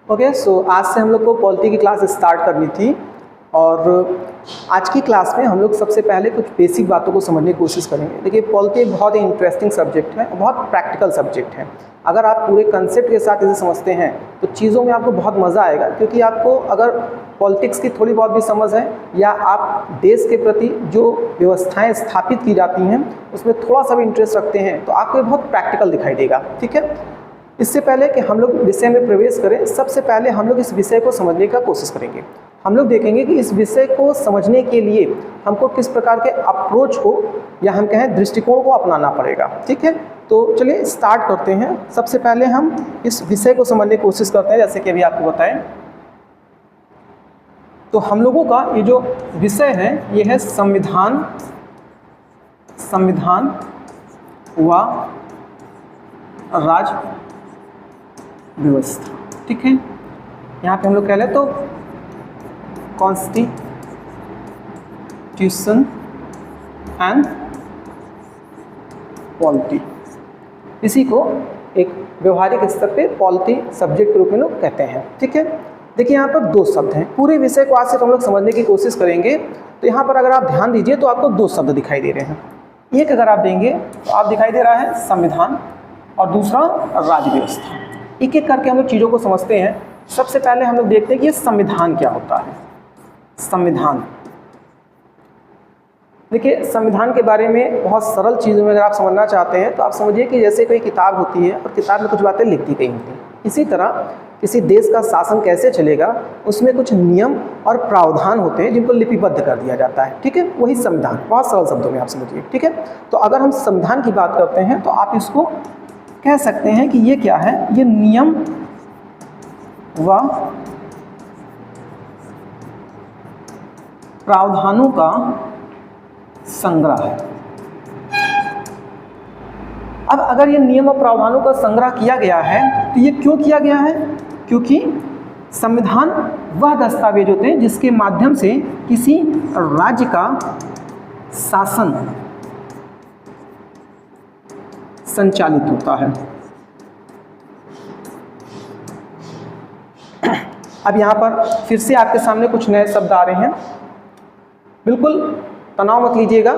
Okay, सो आज से हम लोग को पॉलिटी की क्लास स्टार्ट करनी थी और आज की क्लास में हम लोग सबसे पहले कुछ बेसिक बातों को समझने की कोशिश करेंगे। देखिए, पॉलिटी एक बहुत ही इंटरेस्टिंग सब्जेक्ट है और बहुत प्रैक्टिकल सब्जेक्ट है। अगर आप पूरे कंसेप्ट के साथ इसे समझते हैं तो चीज़ों में आपको बहुत मज़ा आएगा, क्योंकि आपको अगर पॉलिटिक्स की थोड़ी बहुत भी समझ है या आप देश के प्रति जो व्यवस्थाएं स्थापित की जाती हैं उसमें थोड़ा सा भी इंटरेस्ट रखते हैं तो आपको ये बहुत प्रैक्टिकल दिखाई देगा। ठीक है, इससे पहले कि हम लोग विषय में प्रवेश करें, सबसे पहले हम लोग इस विषय को समझने का कोशिश करेंगे। हम लोग देखेंगे कि इस विषय को समझने के लिए हमको किस प्रकार के अप्रोच को या हम कहें दृष्टिकोण को अपनाना पड़ेगा। ठीक है, तो चलिए स्टार्ट करते हैं। सबसे पहले हम इस विषय को समझने की कोशिश करते हैं, जैसे कि अभी आपको बताएं। तो हम लोगों का ये जो विषय है ये है संविधान व राज व्यवस्था। ठीक है, यहाँ पे हम लोग कह लें तो कॉन्स्टिट्यूशन एंड पॉलिटी, इसी को एक व्यवहारिक स्तर पे पॉलिटी सब्जेक्ट के रूप में लोग कहते हैं। ठीक है, देखिए यहाँ पर दो शब्द हैं। पूरे विषय को आज से हम लोग समझने की कोशिश करेंगे। तो यहाँ पर अगर आप ध्यान दीजिए तो आपको दो शब्द दिखाई दे रहे हैं। एक अगर आप देंगे तो आप दिखाई दे रहा है संविधान और दूसरा राज्य व्यवस्था। एक एक करके हम लोग चीज़ों को समझते हैं। सबसे पहले हम लोग देखते हैं कि ये संविधान क्या होता है। संविधान, देखिए संविधान के बारे में बहुत सरल चीज़ों में अगर आप समझना चाहते हैं तो आप समझिए कि जैसे कोई किताब होती है और किताब में कुछ बातें लिखी गई होती हैं, इसी तरह किसी देश का शासन कैसे चलेगा उसमें कुछ नियम और प्रावधान होते हैं जिनको लिपिबद्ध कर दिया जाता है। ठीक है, वही संविधान, बहुत सरल शब्दों में आप समझिए। ठीक है, तो अगर हम संविधान की बात करते हैं तो आप इसको कह सकते हैं कि ये क्या है, ये नियम व प्रावधानों का संग्रह है। अब अगर ये नियम और प्रावधानों का संग्रह किया गया है तो ये क्यों किया गया है? क्योंकि संविधान वह दस्तावेज होते हैं जिसके माध्यम से किसी राज्य का शासन संचालित होता है। अब यहाँ पर फिर से आपके सामने कुछ नए शब्द आ रहे हैं। बिल्कुल तनाव मत लीजिएगा,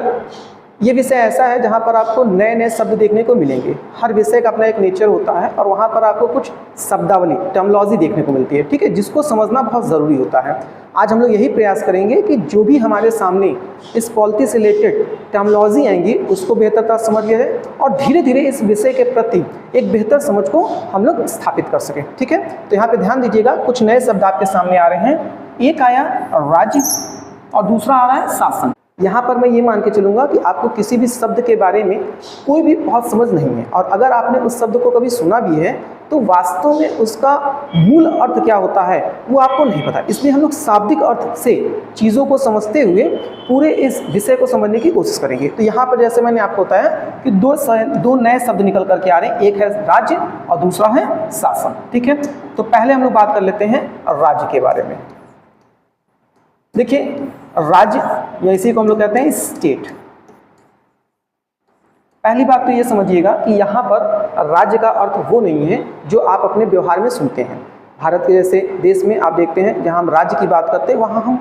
ये विषय ऐसा है जहाँ पर आपको नए नए शब्द देखने को मिलेंगे। हर विषय का अपना एक नेचर होता है और वहाँ पर आपको कुछ शब्दावली, टर्मिनोलॉजी देखने को मिलती है। ठीक है, जिसको समझना बहुत ज़रूरी होता है। आज हम लोग यही प्रयास करेंगे कि जो भी हमारे सामने इस पॉलिटी से रिलेटेड टर्मिनोलॉजी आएंगी उसको बेहतर समझ लिया जाए और धीरे धीरे इस विषय के प्रति एक बेहतर समझ को हम लोग स्थापित कर सकें। ठीक है, तो यहाँ पे ध्यान दीजिएगा, कुछ नए शब्द आपके सामने आ रहे हैं। एक आया राज्य और दूसरा आ रहा है शासन। यहाँ पर मैं ये मान के चलूँगा कि आपको किसी भी शब्द के बारे में कोई भी बहुत समझ नहीं है और अगर आपने उस शब्द को कभी सुना भी है तो वास्तव में उसका मूल अर्थ क्या होता है वो आपको नहीं पता। इसलिए हम लोग शाब्दिक अर्थ से चीज़ों को समझते हुए पूरे इस विषय को समझने की कोशिश करेंगे। तो यहाँ पर जैसे मैंने आपको बताया कि दो नए शब्द निकल करके आ रहे हैं, एक है राज्य और दूसरा है शासन। ठीक है, तो पहले हम लोग बात कर लेते हैं राज्य के बारे में। देखिए, राज्य या इसी को हम लोग कहते हैं स्टेट। पहली बात तो ये समझिएगा कि यहाँ पर राज्य का अर्थ वो नहीं है जो आप अपने व्यवहार में सुनते हैं। भारत के जैसे देश में आप देखते हैं जहाँ हम राज्य की बात करते हैं वहाँ हम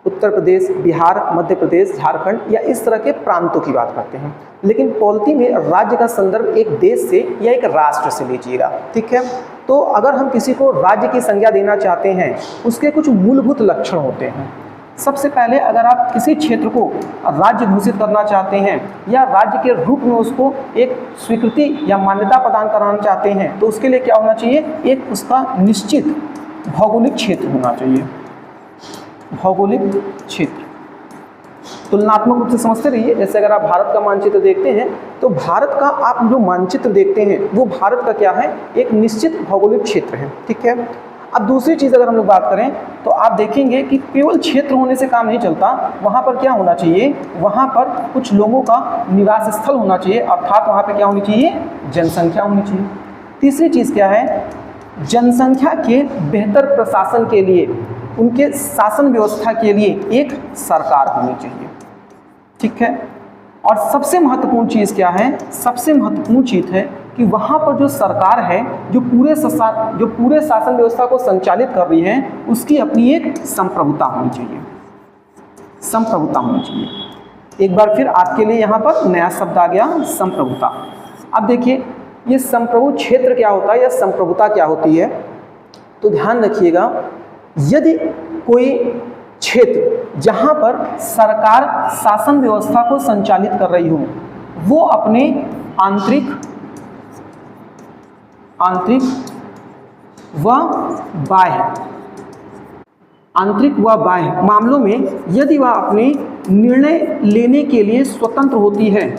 उत्तर प्रदेश, बिहार, मध्य प्रदेश, झारखंड या इस तरह के प्रांतों की बात करते हैं। लेकिन पॉलिटी में राज्य का संदर्भ एक देश से या एक राष्ट्र से लीजिएगा। ठीक है, तो अगर हम किसी को राज्य की संज्ञा देना चाहते हैं उसके कुछ मूलभूत लक्षण होते हैं। सबसे पहले अगर आप किसी क्षेत्र को राज्य घोषित करना चाहते हैं या राज्य के रूप में उसको एक स्वीकृति या मान्यता प्रदान कराना चाहते हैं तो उसके लिए क्या होना चाहिए, एक उसका निश्चित भौगोलिक क्षेत्र होना चाहिए। भौगोलिक क्षेत्र तुलनात्मक रूप से समझते रहिए। जैसे अगर आप भारत का मानचित्र देखते हैं तो भारत का आप जो मानचित्र देखते हैं वो भारत का क्या है, एक निश्चित भौगोलिक क्षेत्र है। ठीक है, अब दूसरी चीज़ अगर हम लोग बात करें तो आप देखेंगे कि केवल क्षेत्र होने से काम नहीं चलता, वहाँ पर क्या होना चाहिए, वहाँ पर कुछ लोगों का निवास स्थल होना चाहिए, अर्थात वहाँ पर क्या होनी चाहिए, जनसंख्या होनी चाहिए। तीसरी चीज़ क्या है, जनसंख्या के बेहतर प्रशासन के लिए, उनके शासन व्यवस्था के लिए एक सरकार होनी चाहिए। ठीक है, और सबसे महत्वपूर्ण चीज़ क्या है, सबसे महत्वपूर्ण चीज़ है कि वहाँ पर जो सरकार है, जो पूरे शासन व्यवस्था को संचालित कर रही है, उसकी अपनी एक संप्रभुता होनी चाहिए, संप्रभुता होनी चाहिए। एक बार फिर आपके लिए यहाँ पर नया शब्द आ गया, संप्रभुता। अब देखिए ये संप्रभु क्षेत्र क्या होता है या संप्रभुता क्या होती है, तो ध्यान रखिएगा, यदि कोई क्षेत्र जहाँ पर सरकार शासन व्यवस्था को संचालित कर रही हो, वो अपने आंतरिक व बाह्य मामलों में यदि वह अपने निर्णय लेने के लिए स्वतंत्र होती है,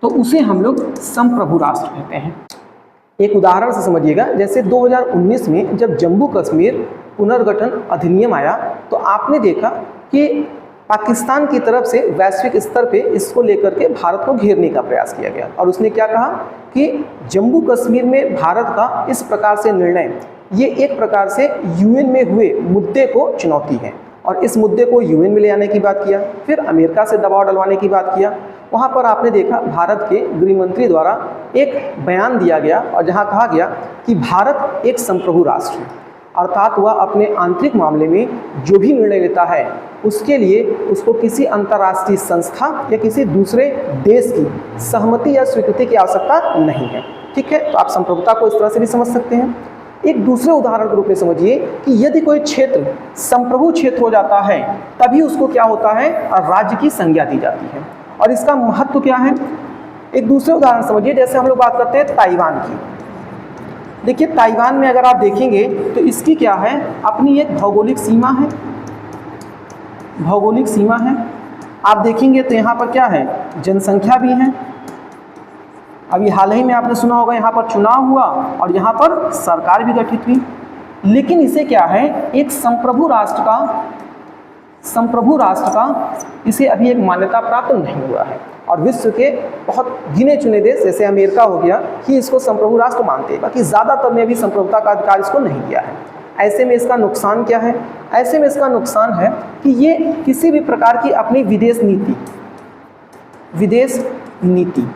तो उसे हम लोग संप्रभु राष्ट्र कहते हैं। एक उदाहरण से समझिएगा, जैसे 2019 में जब जम्मू कश्मीर पुनर्गठन अधिनियम आया, तो आपने देखा कि पाकिस्तान की तरफ से वैश्विक स्तर पे इसको लेकर के भारत को घेरने का प्रयास किया गया, और उसने क्या कहा कि जम्मू कश्मीर में भारत का इस प्रकार से निर्णय, ये एक प्रकार से यूएन में हुए मुद्दे को चुनौती है, और इस मुद्दे को यूएन में ले आने की बात किया, फिर अमेरिका से दबाव डलवाने की बात किया। वहाँ पर आपने देखा भारत के गृह मंत्री द्वारा एक बयान दिया गया, और जहाँ कहा गया कि भारत एक संप्रभु राष्ट्र है, अर्थात वह अपने आंतरिक मामले में जो भी निर्णय लेता है उसके लिए उसको किसी अंतर्राष्ट्रीय संस्था या किसी दूसरे देश की सहमति या स्वीकृति की आवश्यकता नहीं है। ठीक है, तो आप संप्रभुता को इस तरह से भी समझ सकते हैं। एक दूसरे उदाहरण के रूप में समझिए कि यदि कोई क्षेत्र संप्रभु क्षेत्र हो जाता है, तभी उसको क्या होता है, राज्य की संज्ञा दी जाती है, और इसका महत्व क्या है। एक दूसरे उदाहरण समझिए, जैसे हम लोग बात करते हैं ताइवान की। देखिए ताइवान में अगर आप देखेंगे तो इसकी क्या है, अपनी एक भौगोलिक सीमा है, भौगोलिक सीमा है। आप देखेंगे तो यहाँ पर क्या है, जनसंख्या भी है। अभी हाल ही में आपने सुना होगा यहाँ पर चुनाव हुआ और यहाँ पर सरकार भी गठित हुई, लेकिन इसे क्या है, एक संप्रभु राष्ट्र का इसे अभी एक मान्यता प्राप्त नहीं हुआ है, और विश्व के बहुत गिने चुने देश जैसे अमेरिका हो गया ही इसको संप्रभु राष्ट्र मानते हैं, बाकी ज़्यादातर ने अभी संप्रभुता का अधिकार इसको नहीं दिया है। ऐसे में इसका नुकसान क्या है, ऐसे में इसका नुकसान है कि ये किसी भी प्रकार की अपनी विदेश नीति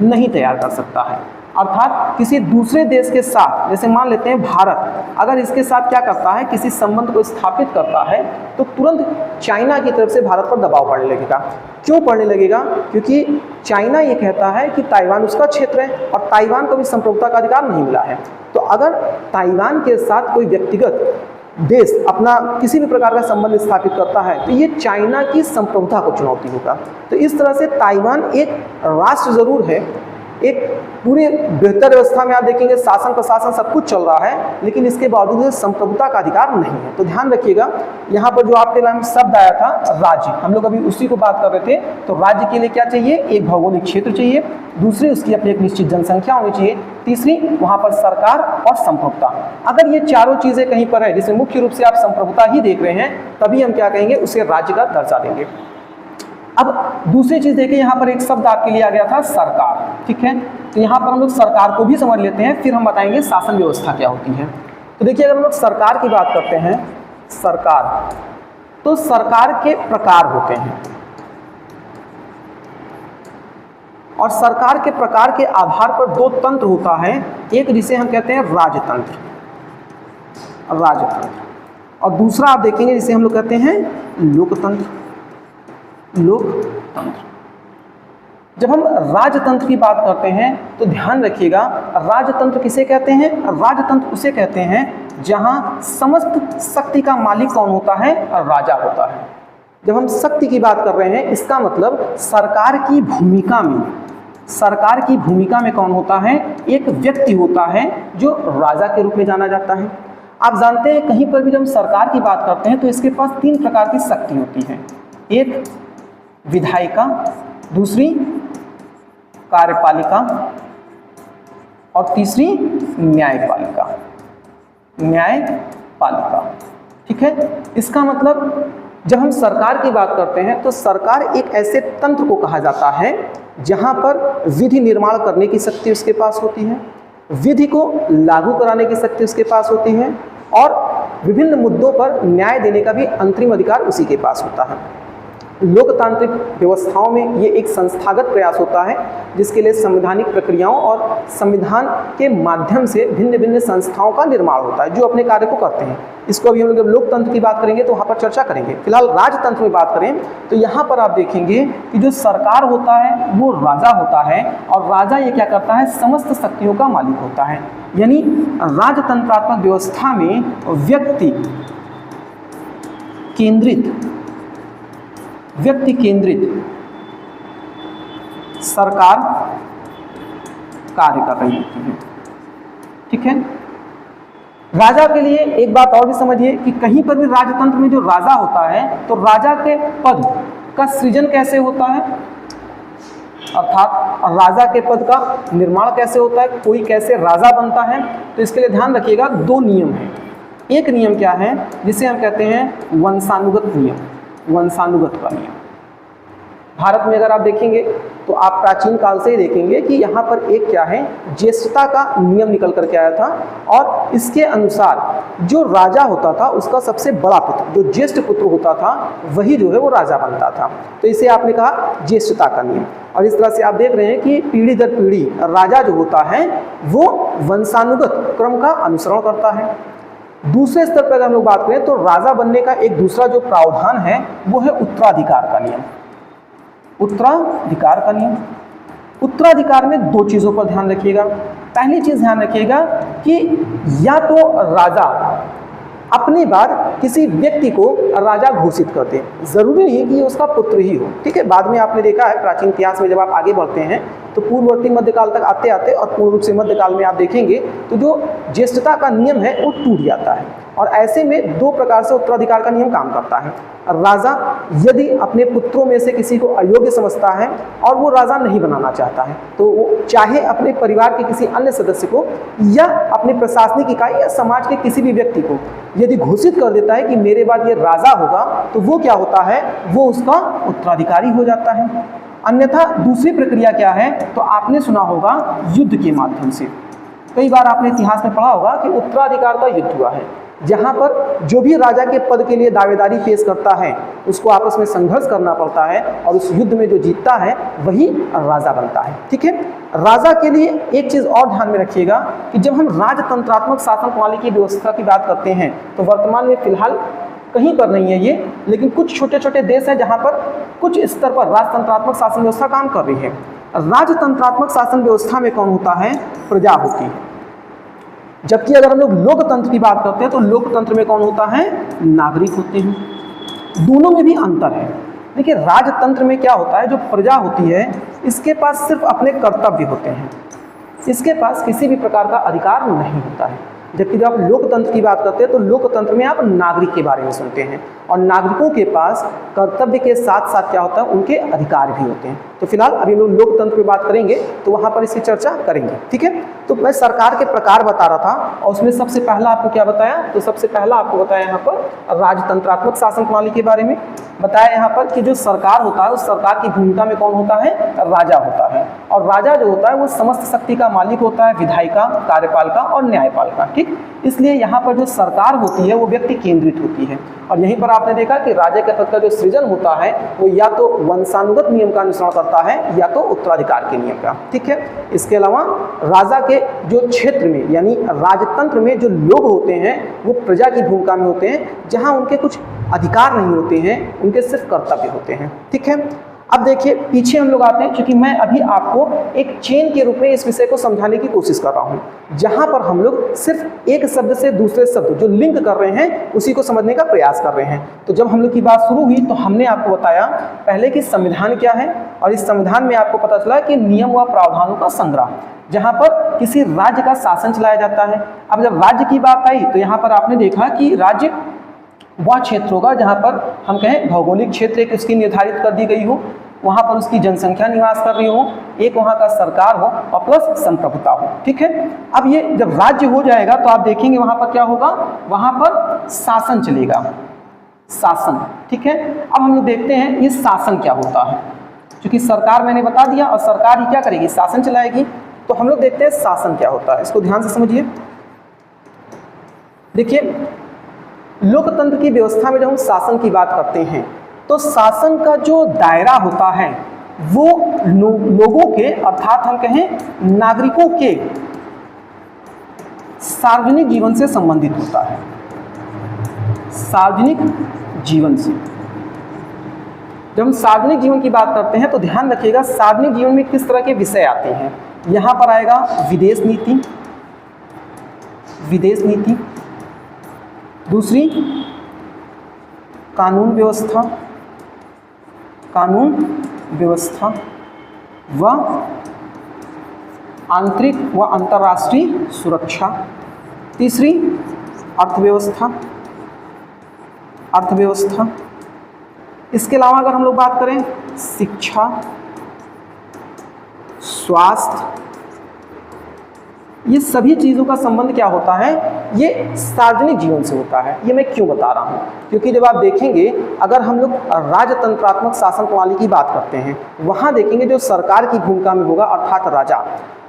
नहीं तैयार कर सकता है, अर्थात किसी दूसरे देश के साथ, जैसे मान लेते हैं भारत अगर इसके साथ क्या करता है, किसी संबंध को स्थापित करता है, तो तुरंत चाइना की तरफ से भारत पर दबाव पड़ने लगेगा। क्यों पड़ने लगेगा, क्योंकि चाइना ये कहता है कि ताइवान उसका क्षेत्र है और ताइवान को भी संप्रभुता का अधिकार नहीं मिला है। तो अगर ताइवान के साथ कोई व्यक्तिगत देश अपना किसी भी प्रकार का संबंध स्थापित करता है, तो ये चाइना की संप्रभुता को चुनौती होगा। तो इस तरह से ताइवान एक राष्ट्र जरूर है, एक पूरे बेहतर व्यवस्था में आप देखेंगे शासन प्रशासन सब कुछ चल रहा है, लेकिन इसके बावजूद संप्रभुता का अधिकार नहीं है। तो ध्यान रखिएगा, यहाँ पर जो आपके नाम शब्द आया था राज्य, हम लोग अभी उसी को बात कर रहे थे। तो राज्य के लिए क्या चाहिए, एक भौगोलिक क्षेत्र चाहिए, दूसरी उसकी अपनी एक निश्चित जनसंख्या होनी चाहिए, तीसरी वहाँ पर सरकार और संप्रभुता। अगर ये चारों चीज़ें कहीं पर है, जिसमें मुख्य रूप से आप संप्रभुता ही देख रहे हैं, तभी हम क्या कहेंगे, उसे राज्य का दर्जा देंगे। अब दूसरी चीज़ देखिए, यहाँ पर एक शब्द आपके लिए आ गया था सरकार। ठीक है, तो यहाँ पर हम लोग सरकार को भी समझ लेते हैं, फिर हम बताएंगे शासन व्यवस्था क्या होती है। तो देखिए अगर हम लोग सरकार की बात करते हैं, सरकार, तो सरकार के प्रकार होते हैं, और सरकार के प्रकार के आधार पर दो तंत्र होता है, एक जिसे हम कहते हैं राजतंत्र, और दूसरा आप देखेंगे जिसे हम लोग कहते हैं लोकतंत्र। जब हम राजतंत्र की बात करते हैं तो ध्यान रखिएगा, राजतंत्र किसे कहते हैं, राजतंत्र उसे कहते हैं जहां समस्त शक्ति का मालिक कौन होता है, राजा होता है। जब हम शक्ति की बात कर रहे हैं, इसका मतलब सरकार की भूमिका में कौन होता है, एक व्यक्ति होता है जो राजा के रूप में जाना जाता है। आप जानते हैं कहीं पर भी जब हम सरकार की बात करते हैं तो इसके पास तीन प्रकार की शक्ति होती है, एक विधायिका, दूसरी कार्यपालिका और तीसरी न्यायपालिका। ठीक है, इसका मतलब जब हम सरकार की बात करते हैं तो सरकार एक ऐसे तंत्र को कहा जाता है जहां पर विधि निर्माण करने की शक्ति उसके पास होती है, विधि को लागू कराने की शक्ति उसके पास होती है, और विभिन्न मुद्दों पर न्याय देने का भी अंतरिम अधिकार उसी के पास होता है। लोकतांत्रिक व्यवस्थाओं में ये एक संस्थागत प्रयास होता है जिसके लिए संवैधानिक प्रक्रियाओं और संविधान के माध्यम से भिन्न भिन्न संस्थाओं का निर्माण होता है जो अपने कार्य को करते हैं। इसको अभी हम लोग जब लोकतंत्र की बात करेंगे तो वहाँ पर चर्चा करेंगे। फिलहाल राजतंत्र में बात करें तो यहाँ पर आप देखेंगे कि जो सरकार होता है वो राजा होता है, और राजा ये क्या करता है, समस्त शक्तियों का मालिक होता है। यानी राजतंत्रात्मक व्यवस्था में व्यक्ति केंद्रित सरकार कार्य कर रही होती है। ठीक है, राजा के लिए एक बात और भी समझिए कि कहीं पर भी राजतंत्र में जो राजा होता है तो राजा के पद का सृजन कैसे होता है, अर्थात राजा के पद का निर्माण कैसे होता है, कोई कैसे राजा बनता है। तो इसके लिए ध्यान रखिएगा, दो नियम हैं। एक नियम क्या है जिसे हम कहते हैं वंशानुगत नियम, वंशानुगत का नियम। भारत में अगर आप देखेंगे तो आप प्राचीन काल से ही देखेंगे कि यहाँ पर एक क्या है, ज्येष्ठता का नियम निकल करके आया था, और इसके अनुसार जो राजा होता था उसका सबसे बड़ा पुत्र, जो ज्येष्ठ पुत्र होता था, वही जो है वो राजा बनता था। तो इसे आपने कहा ज्येष्ठता का नियम। और इस तरह से आप देख रहे हैं कि पीढ़ी दर पीढ़ी राजा जो होता है वो वंशानुगत क्रम का अनुसरण करता है। दूसरे स्तर पर अगर हम लोग बात करें तो राजा बनने का एक दूसरा जो प्रावधान है वो है उत्तराधिकार का नियम। उत्तराधिकार का नियम, उत्तराधिकार में दो चीज़ों पर ध्यान रखिएगा। पहली चीज़ ध्यान रखिएगा कि या तो राजा अपने बाद किसी व्यक्ति को राजा घोषित कर दे, जरूरी नहीं कि उसका पुत्र ही हो। ठीक है, बाद में आपने देखा है प्राचीन इतिहास में जब आप आगे बढ़ते हैं तो पूर्ववर्ती मध्यकाल तक आते आते और पूर्ण रूप से मध्यकाल में आप देखेंगे तो जो ज्येष्ठता का नियम है वो टूट जाता है। और ऐसे में दो प्रकार से उत्तराधिकार का नियम काम करता है। राजा यदि अपने पुत्रों में से किसी को अयोग्य समझता है और वो राजा नहीं बनाना चाहता है तो वो चाहे अपने परिवार के किसी अन्य सदस्य को या अपने प्रशासनिक इकाई या समाज के किसी भी व्यक्ति को यदि घोषित कर देता है कि मेरे बाद ये राजा होगा, तो वो क्या होता है, वो उसका उत्तराधिकारी हो जाता है। अन्यथा दूसरी प्रक्रिया क्या है, तो आपने सुना होगा युद्ध के माध्यम से। कई बार आपने इतिहास में पढ़ा होगा कि उत्तराधिकार का युद्ध हुआ है, जहाँ पर जो भी राजा के पद के लिए दावेदारी पेश करता है उसको आपस में संघर्ष करना पड़ता है, और उस युद्ध में जो जीतता है वही राजा बनता है। ठीक है, राजा के लिए एक चीज़ और ध्यान में रखिएगा कि जब हम राजतंत्रात्मक शासन प्रणाली की व्यवस्था की बात करते हैं तो वर्तमान में फिलहाल कहीं पर नहीं है ये, लेकिन कुछ छोटे छोटे देश हैं जहाँ पर कुछ स्तर पर राजतंत्रात्मक शासन व्यवस्था काम कर रही है। राजतंत्रात्मक शासन व्यवस्था में कौन होता है, प्रजा होती है। जबकि अगर हम लोग लोकतंत्र की बात करते हैं तो लोकतंत्र में कौन होता है, नागरिक होते हैं। दोनों में भी अंतर है। देखिए, राजतंत्र में क्या होता है, जो प्रजा होती है इसके पास सिर्फ अपने कर्तव्य होते हैं, इसके पास किसी भी प्रकार का अधिकार नहीं होता है। जबकि जब आप लोकतंत्र की बात करते हैं तो लोकतंत्र में आप नागरिक के बारे में सुनते हैं, और नागरिकों के पास कर्तव्य के साथ साथ क्या होता है, उनके अधिकार भी होते हैं। तो फिलहाल अभी हम लोग लोकतंत्र पे बात करेंगे तो वहाँ पर इसकी चर्चा करेंगे। ठीक है, तो मैं सरकार के प्रकार बता रहा था और उसमें सबसे पहला आपको क्या बताया, तो सबसे पहला आपको बताया यहाँ पर राजतंत्रात्मक शासन प्रणाली के बारे में बताया। यहाँ पर कि जो सरकार होता है उस सरकार की भूमिका में कौन होता है, राजा होता है। और राजा जो होता है वो समस्त शक्ति का मालिक होता है, विधायिका, कार्यपालिका और न्यायपालिका। ठीक, इसलिए यहाँ पर जो सरकार होती है वो व्यक्ति केंद्रित होती है। और यहीं पर आपने देखा कि राजा के पद का जो सृजन होता है वो या तो वंशानुगत नियम का अनुसरण करता है या तो उत्तराधिकार के नियम का। ठीक है, इसके अलावा राजा के जो क्षेत्र में यानी राजतंत्र में जो लोग होते हैं वो प्रजा की भूमिका में होते हैं, जहाँ उनके कुछ अधिकार नहीं होते हैं, उनके सिर्फ कर्तव्य होते हैं। ठीक है, अब देखिए पीछे हम लोग आते हैं, क्योंकि मैं अभी आपको एक चेन के रूप में इस विषय को समझाने की कोशिश कर रहा हूँ, जहाँ पर हम लोग सिर्फ एक शब्द से दूसरे शब्द जो लिंक कर रहे हैं उसी को समझने का प्रयास कर रहे हैं। तो जब हम लोग की बात शुरू हुई तो हमने आपको बताया पहले कि संविधान क्या है, और इस संविधान में आपको पता चला कि नियम व प्रावधानों का संग्रह, जहाँ पर किसी राज्य का शासन चलाया जाता है। अब जब राज्य की बात आई तो यहाँ पर आपने देखा कि राज्य वह क्षेत्र होगा जहाँ पर हम कहें भौगोलिक क्षेत्र एक उसकी निर्धारित कर दी गई हो, वहाँ पर उसकी जनसंख्या निवास कर रही हो, एक वहाँ का सरकार हो और प्लस संप्रभुता हो। ठीक है, अब ये जब राज्य हो जाएगा तो आप देखेंगे वहाँ पर क्या होगा, वहाँ पर शासन चलेगा, शासन। ठीक है, अब हम लोग देखते हैं ये शासन क्या होता है, क्योंकि सरकार मैंने बता दिया और सरकार ही क्या करेगी, शासन चलाएगी। तो हम लोग देखते हैं शासन क्या होता है, इसको ध्यान से समझिए। देखिए, लोकतंत्र की व्यवस्था में जब हम शासन की बात करते हैं तो शासन का जो दायरा होता है वो लोगों के अर्थात हम कहें नागरिकों के सार्वजनिक जीवन से संबंधित होता है, सार्वजनिक जीवन से। जब हम सार्वजनिक जीवन की बात करते हैं तो ध्यान रखिएगा सार्वजनिक जीवन में किस तरह के विषय आते हैं। यहाँ पर आएगा विदेश नीति, विदेश नीति, दूसरी कानून व्यवस्था, कानून व्यवस्था व आंतरिक व अंतर्राष्ट्रीय सुरक्षा, तीसरी अर्थव्यवस्था, अर्थव्यवस्था। इसके अलावा अगर हम लोग बात करें शिक्षा, स्वास्थ्य, ये सभी चीज़ों का संबंध क्या होता है, ये सार्वजनिक जीवन से होता है। ये मैं क्यों बता रहा हूँ, क्योंकि जब आप देखेंगे अगर हम लोग राजतंत्रात्मक शासन प्रणाली की बात करते हैं, वहाँ देखेंगे जो सरकार की भूमिका में होगा अर्थात राजा,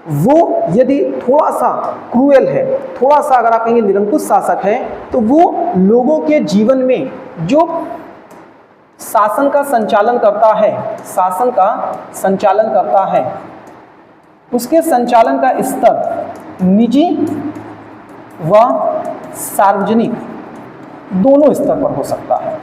वो यदि थोड़ा सा क्रूएल है, थोड़ा सा अगर आप कहेंगे निरंकुश शासक है, तो वो लोगों के जीवन में जो शासन का संचालन करता है, शासन का संचालन करता है, उसके संचालन का स्तर निजी व सार्वजनिक दोनों स्तर पर हो सकता है।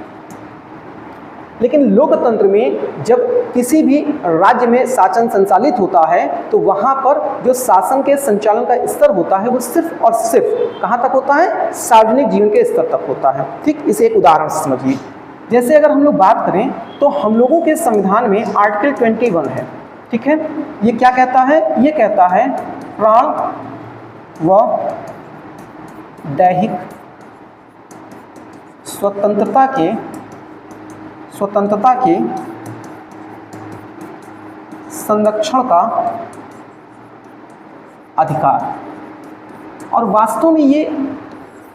लेकिन लोकतंत्र में जब किसी भी राज्य में शासन संचालित होता है तो वहाँ पर जो शासन के संचालन का स्तर होता है वो सिर्फ और सिर्फ कहाँ तक होता है, सार्वजनिक जीवन के स्तर तक होता है। ठीक, इसे एक उदाहरण से समझिए। जैसे अगर हम लोग बात करें तो हम लोगों के संविधान में आर्टिकल 21 है, ठीक है। ये क्या कहता है, ये कहता है प्राण व दैहिक स्वतंत्रता के संरक्षण का अधिकार। और वास्तव में ये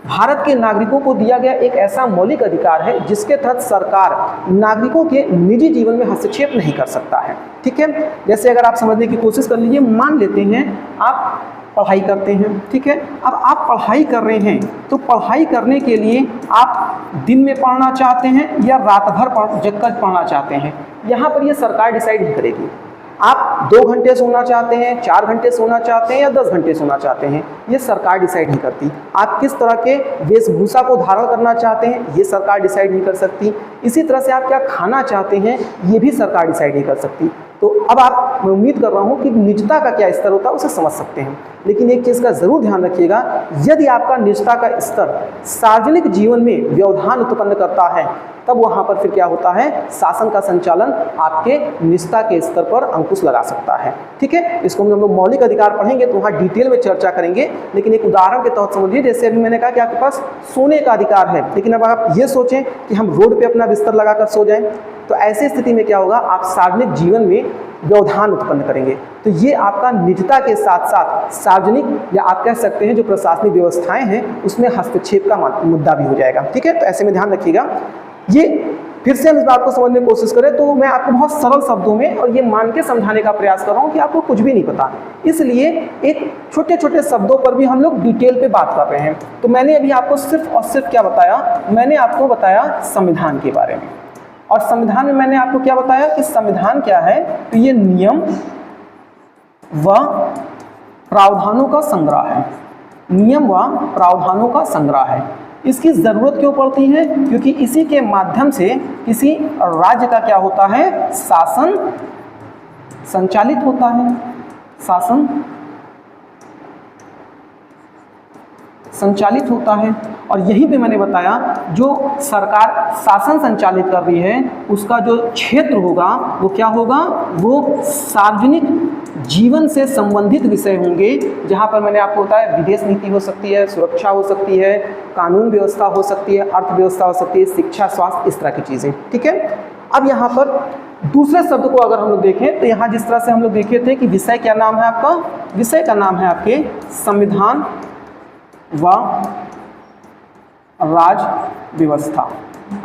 भारत के नागरिकों को दिया गया एक ऐसा मौलिक अधिकार है जिसके तहत सरकार नागरिकों के निजी जीवन में हस्तक्षेप नहीं कर सकता है। ठीक है, जैसे अगर आप समझने की कोशिश कर लीजिए, मान लेते हैं आप पढ़ाई करते हैं, ठीक है। अब आप पढ़ाई कर रहे हैं तो पढ़ाई करने के लिए आप दिन में पढ़ना चाहते हैं या रात भर जगकर पढ़ना चाहते हैं, यहाँ पर ये सरकार डिसाइड नहीं करेगी। आप 2 घंटे सोना चाहते हैं, 4 घंटे सोना चाहते हैं या 10 घंटे सोना चाहते हैं, ये सरकार डिसाइड नहीं करती। आप किस तरह के वेशभूषा को धारण करना चाहते हैं, ये सरकार डिसाइड नहीं कर सकती। इसी तरह से आप क्या खाना चाहते हैं, ये भी सरकार डिसाइड नहीं कर सकती। तो अब आप, मैं उम्मीद कर रहा हूँ कि निजता का क्या स्तर होता है उसे समझ सकते हैं। लेकिन एक चीज़ का ज़रूर ध्यान रखिएगा, यदि आपका निजता का स्तर सार्वजनिक जीवन में व्यवधान उत्पन्न करता है तब वहाँ पर फिर क्या होता है, शासन का संचालन आपके निजता के स्तर पर अंकुश लगा सकता है। ठीक है, इसको हम लोग मौलिक अधिकार पढ़ेंगे तो वहाँ डिटेल में चर्चा करेंगे, लेकिन एक उदाहरण के तौर समझिए। जैसे अभी मैंने कहा कि आपके पास सोने का अधिकार है, लेकिन अब आप ये सोचें कि हम रोड पे अपना बिस्तर लगाकर सो जाएं, तो ऐसी स्थिति में क्या होगा, आप सार्वजनिक जीवन में व्यवधान उत्पन्न करेंगे। तो ये आपका निजता के साथ साथ सार्वजनिक या आप कह सकते हैं जो प्रशासनिक व्यवस्थाएं हैं उसमें हस्तक्षेप का मुद्दा भी हो जाएगा। ठीक है, तो ऐसे में ध्यान रखिएगा। ये फिर से हम इस बात को समझने की कोशिश करें तो मैं आपको बहुत सरल शब्दों में और ये मान के समझाने का प्रयास कर रहा हूँ कि आपको कुछ भी नहीं पता, इसलिए एक छोटे छोटे शब्दों पर भी हम लोग डिटेल पे बात कर रहे हैं। तो मैंने अभी आपको सिर्फ और सिर्फ क्या बताया, मैंने आपको बताया संविधान के बारे में। और संविधान में मैंने आपको क्या बताया कि संविधान क्या है, तो ये नियम व प्रावधानों का संग्रह है, नियम व प्रावधानों का संग्रह है। इसकी ज़रूरत क्यों पड़ती है, क्योंकि इसी के माध्यम से किसी राज्य का क्या होता है, शासन संचालित होता है, शासन संचालित होता है। और यहीं पे मैंने बताया जो सरकार शासन संचालित कर रही है उसका जो क्षेत्र होगा वो क्या होगा, वो सार्वजनिक जीवन से संबंधित विषय होंगे, जहाँ पर मैंने आपको बताया विदेश नीति हो सकती है, सुरक्षा हो सकती है, कानून व्यवस्था हो सकती है, अर्थव्यवस्था हो सकती है, शिक्षा, स्वास्थ्य, इस तरह की चीज़ें। ठीक है, अब यहाँ पर दूसरे शब्द को अगर हम लोग देखें तो यहाँ जिस तरह से हम लोग देखे थे कि विषय क्या नाम है आपका, विषय का नाम है आपके संविधान व राज्य व्यवस्था।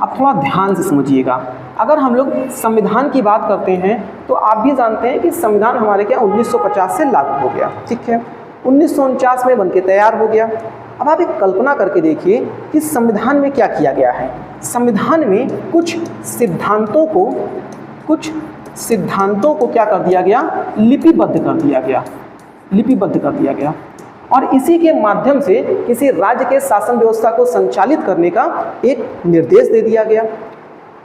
अब थोड़ा ध्यान से समझिएगा, अगर हम लोग संविधान की बात करते हैं तो आप भी जानते हैं कि संविधान हमारे क्या 1950 से लागू हो गया। ठीक है, 1949 में बनके तैयार हो गया। अब आप एक कल्पना करके देखिए कि संविधान में क्या किया गया है। संविधान में कुछ सिद्धांतों को क्या कर दिया गया, लिपिबद्ध कर दिया गया और इसी के माध्यम से किसी राज्य के शासन व्यवस्था को संचालित करने का एक निर्देश दे दिया गया।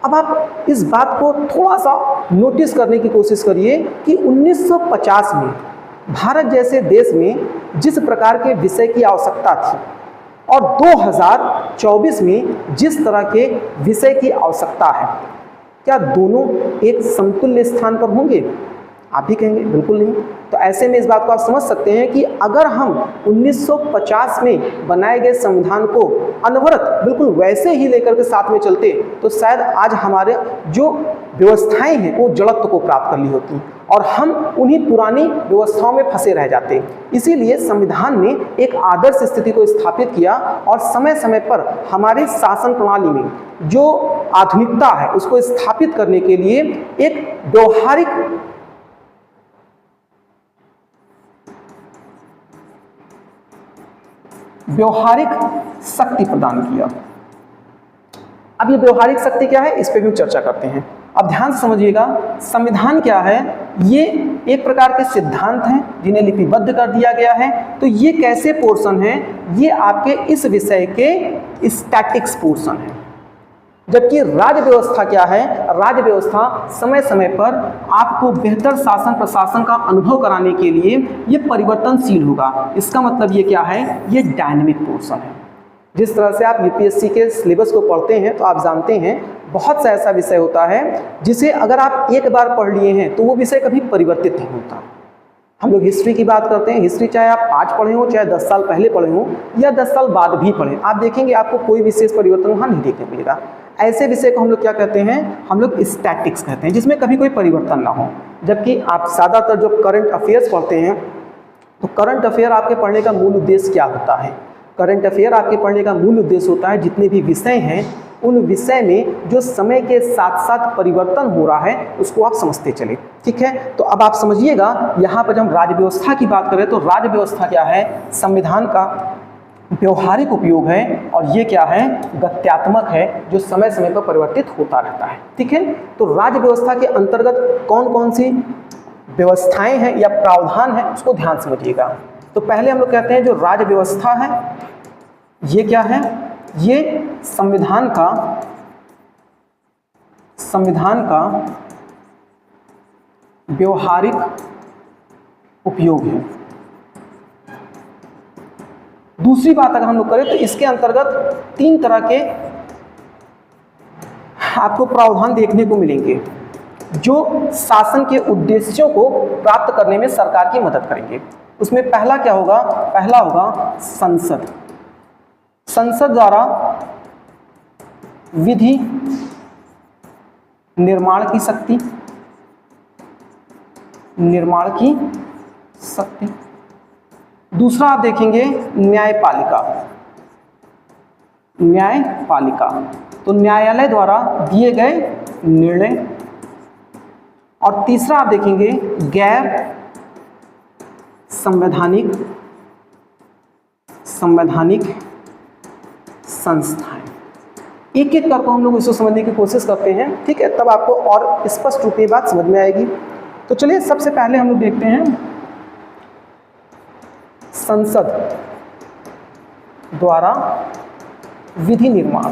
अब आप इस बात को थोड़ा सा नोटिस करने की कोशिश करिए कि 1950 में भारत जैसे देश में जिस प्रकार के विषय की आवश्यकता थी और 2024 में जिस तरह के विषय की आवश्यकता है, क्या दोनों एक समतुल्य स्थान पर होंगे? आप भी कहेंगे बिल्कुल नहीं। तो ऐसे में इस बात को आप समझ सकते हैं कि अगर हम 1950 में बनाए गए संविधान को अनवरत बिल्कुल वैसे ही लेकर के साथ में चलते तो शायद आज हमारे जो व्यवस्थाएं हैं वो जड़त्व को प्राप्त कर ली होती और हम उन्हीं पुरानी व्यवस्थाओं में फंसे रह जाते। इसीलिए संविधान ने एक आदर्श स्थिति को स्थापित किया और समय समय पर हमारी शासन प्रणाली में जो आधुनिकता है उसको स्थापित करने के लिए एक व्यवहारिक शक्ति प्रदान किया। अब ये व्यवहारिक शक्ति क्या है, इस पे भी चर्चा करते हैं। अब ध्यान से समझिएगा, संविधान क्या है, ये एक प्रकार के सिद्धांत हैं जिन्हें लिपिबद्ध कर दिया गया है। तो ये कैसे पोर्शन है, ये आपके इस विषय के स्टैटिक्स पोर्शन है। जबकि राज्य व्यवस्था क्या है, राज्य व्यवस्था समय समय पर आपको बेहतर शासन प्रशासन का अनुभव कराने के लिए ये परिवर्तनशील होगा। इसका मतलब ये क्या है, ये डायनेमिक पोर्शन है। जिस तरह से आप यूपीएससी के सिलेबस को पढ़ते हैं तो आप जानते हैं बहुत सा ऐसा विषय होता है जिसे अगर आप एक बार पढ़ लिए हैं तो वो विषय कभी परिवर्तित नहीं होता। हम लोग हिस्ट्री की बात करते हैं, हिस्ट्री चाहे आप आज पढ़े हो, चाहे 10 साल पहले पढ़े हो या 10 साल बाद भी पढ़ें, आप देखेंगे आपको कोई विशेष परिवर्तन वहाँ नहीं देखने मिलेगा। ऐसे विषय को हम लोग क्या कहते हैं, हम लोग स्टैटिक्स कहते हैं, जिसमें कभी कोई परिवर्तन ना हो। जबकि आप ज़्यादातर जो करंट अफेयर्स पढ़ते हैं तो करंट अफेयर आपके पढ़ने का मूल उद्देश्य क्या होता है, करंट अफेयर आपके पढ़ने का मूल उद्देश्य होता है जितने भी विषय हैं उन विषय में जो समय के साथ साथ परिवर्तन हो रहा है उसको आप समझते चले। ठीक है, तो अब आप समझिएगा, यहाँ पर जब हम राज्य व्यवस्था की बात करें तो राज्य व्यवस्था क्या है, संविधान का व्यवहारिक उपयोग है और ये क्या है, गत्यात्मक है, जो समय समय पर परिवर्तित होता रहता है। ठीक है, तो राज्य व्यवस्था के अंतर्गत कौन कौन सी व्यवस्थाएं हैं या प्रावधान है उसको ध्यान समझिएगा। तो पहले हम लोग कहते हैं जो राज्य व्यवस्था है ये क्या है, ये संविधान का व्यवहारिक उपयोग है। दूसरी बात अगर हम लोग करें तो इसके अंतर्गत 3 तरह के आपको प्रावधान देखने को मिलेंगे जो शासन के उद्देश्यों को प्राप्त करने में सरकार की मदद करेंगे। उसमें पहला क्या होगा, पहला होगा संसद। संसद द्वारा विधि निर्माण की शक्ति। दूसरा आप देखेंगे न्यायपालिका, तो न्यायालय द्वारा दिए गए निर्णय। और तीसरा आप देखेंगे गैर संवैधानिक संस्थाएं। एक एक करके हम लोग इसको समझने की कोशिश करते हैं। ठीक है, तब आपको और स्पष्ट रूप में बात समझ में आएगी। तो चलिए सबसे पहले हम लोग देखते हैं संसद द्वारा विधि निर्माण।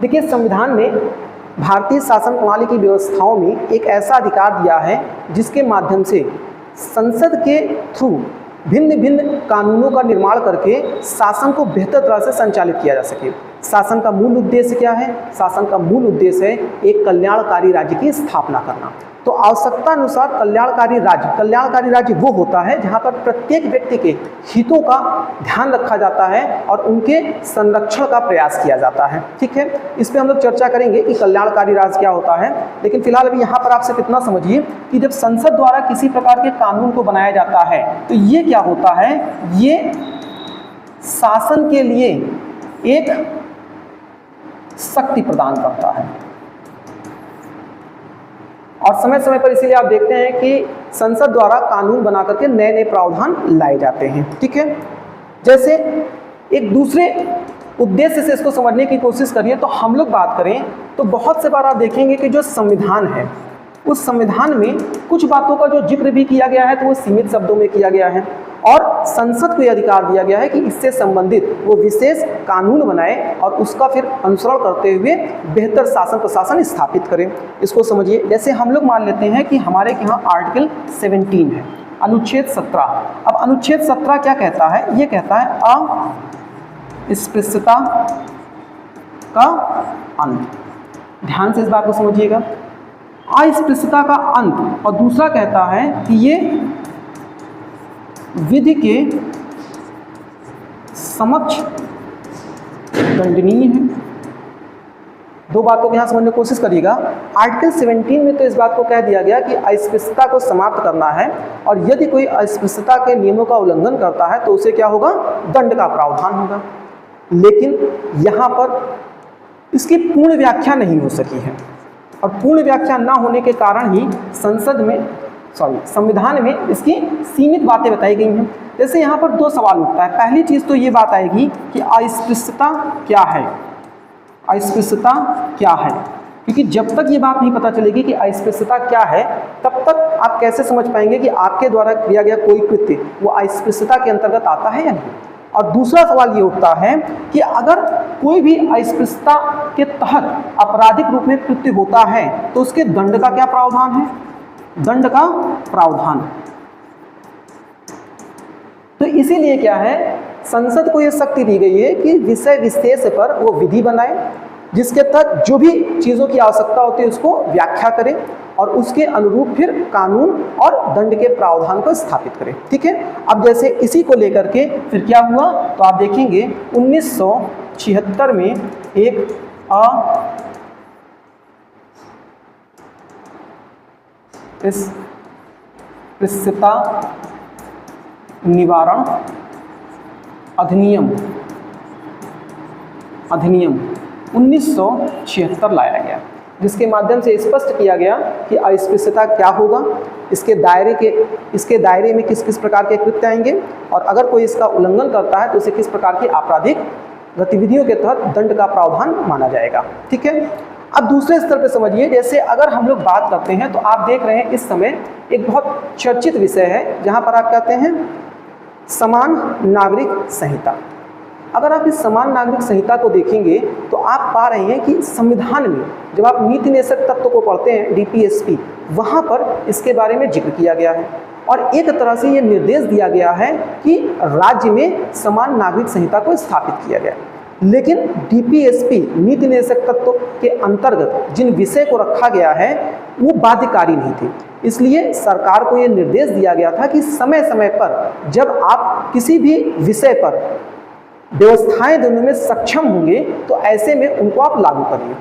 देखिए, संविधान ने भारतीय शासन प्रणाली की व्यवस्थाओं में एक ऐसा अधिकार दिया है जिसके माध्यम से संसद के थ्रू भिन्न भिन्न कानूनों का निर्माण करके शासन को बेहतर तरह से संचालित किया जा सके। शासन का मूल उद्देश्य क्या है, शासन का मूल उद्देश्य है एक कल्याणकारी राज्य की स्थापना करना। तो आवश्यकता अनुसार कल्याणकारी राज्य वो होता है जहाँ पर प्रत्येक व्यक्ति के हितों का ध्यान रखा जाता है और उनके संरक्षण का प्रयास किया जाता है। ठीक है, इस पर हम लोग चर्चा करेंगे कि कल्याणकारी राज्य क्या होता है। लेकिन फिलहाल अभी यहाँ पर आपसे कितना समझिए कि जब संसद द्वारा किसी प्रकार के कानून को बनाया जाता है तो ये क्या होता है, ये शासन के लिए एक शक्ति प्रदान करता है। और समय समय पर इसीलिए आप देखते हैं कि संसद द्वारा कानून बना करके नए नए प्रावधान लाए जाते हैं। ठीक है, जैसे एक दूसरे उद्देश्य से इसको समझने की कोशिश करिए तो हम लोग बात करें तो बहुत से बार आप देखेंगे कि जो संविधान है उस संविधान में कुछ बातों का जो जिक्र भी किया गया है तो वो सीमित शब्दों में किया गया है और संसद को यह अधिकार दिया गया है कि इससे संबंधित वो विशेष कानून बनाए और उसका फिर अनुसरण करते हुए बेहतर शासन प्रशासन स्थापित करें। इसको समझिए, जैसे हम लोग मान लेते हैं कि हमारे यहाँ आर्टिकल 17 है, अनुच्छेद 17। अब अनुच्छेद 17 क्या कहता है? ये कहता है अस्पृश्यता का अंत। ध्यान से इस बात को समझिएगा, अस्पृश्यता का अंत। और दूसरा कहता है कि ये विधि के समक्ष दंडनीय है। दो बातों को यहाँ समझने की कोशिश करिएगा। आर्टिकल 17 में तो इस बात को कह दिया गया कि अस्पृश्यता को समाप्त करना है और यदि कोई अस्पृश्यता के नियमों का उल्लंघन करता है तो उसे क्या होगा? दंड का प्रावधान होगा। लेकिन यहाँ पर इसकी पूर्ण व्याख्या नहीं हो सकी है और पूर्ण व्याख्या ना होने के कारण ही संविधान में इसकी सीमित बातें बताई गई हैं। जैसे यहाँ पर दो सवाल उठता है। पहली चीज़ तो ये बात आएगी कि अस्पृश्यता क्या है, अस्पृश्यता क्या है, क्योंकि जब तक ये बात नहीं पता चलेगी कि अस्पृश्यता क्या है तब तक आप कैसे समझ पाएंगे कि आपके द्वारा किया गया कोई कृत्य वो अस्पृश्यता के अंतर्गत आता है या नहीं। और दूसरा सवाल ये उठता है कि अगर कोई भी अस्पृश्यता के तहत आपराधिक रूप में कृत्य होता है तो उसके दंड का क्या प्रावधान है? दंड का प्रावधान। तो इसीलिए क्या है, संसद को यह शक्ति दी गई है कि विषय विशेष पर वो विधि बनाए जिसके तहत जो भी चीज़ों की आवश्यकता होती है उसको व्याख्या करें और उसके अनुरूप फिर कानून और दंड के प्रावधान को स्थापित करें। ठीक है, अब जैसे इसी को लेकर के फिर क्या हुआ तो आप देखेंगे 1976 में एक अस्पृश्यता निवारण अधिनियम 1976 लाया गया, जिसके माध्यम से स्पष्ट किया गया कि अस्पृश्यता क्या होगा, इसके दायरे में किस किस प्रकार के कृत्य आएंगे और अगर कोई इसका उल्लंघन करता है तो उसे किस प्रकार की आपराधिक गतिविधियों के तहत दंड का प्रावधान माना जाएगा। ठीक है, अब दूसरे स्तर पर समझिए, जैसे अगर हम लोग बात करते हैं तो आप देख रहे हैं इस समय एक बहुत चर्चित विषय है जहाँ पर आप कहते हैं समान नागरिक संहिता। अगर आप इस समान नागरिक संहिता को देखेंगे तो आप पा रहे हैं कि संविधान में जब आप नीति निषेधक तत्व को पढ़ते हैं DPSP, वहाँ पर इसके बारे में जिक्र किया गया है और एक तरह से ये निर्देश दिया गया है कि राज्य में समान नागरिक संहिता को स्थापित किया गया। लेकिन DPSP नीति निषेधक तत्व के अंतर्गत जिन विषय को रखा गया है वो बाध्यकारी नहीं थे, इसलिए सरकार को ये निर्देश दिया गया था कि समय समय पर जब आप किसी भी विषय पर व्यवस्थाएं देने में सक्षम होंगे तो ऐसे में उनको आप लागू करिए।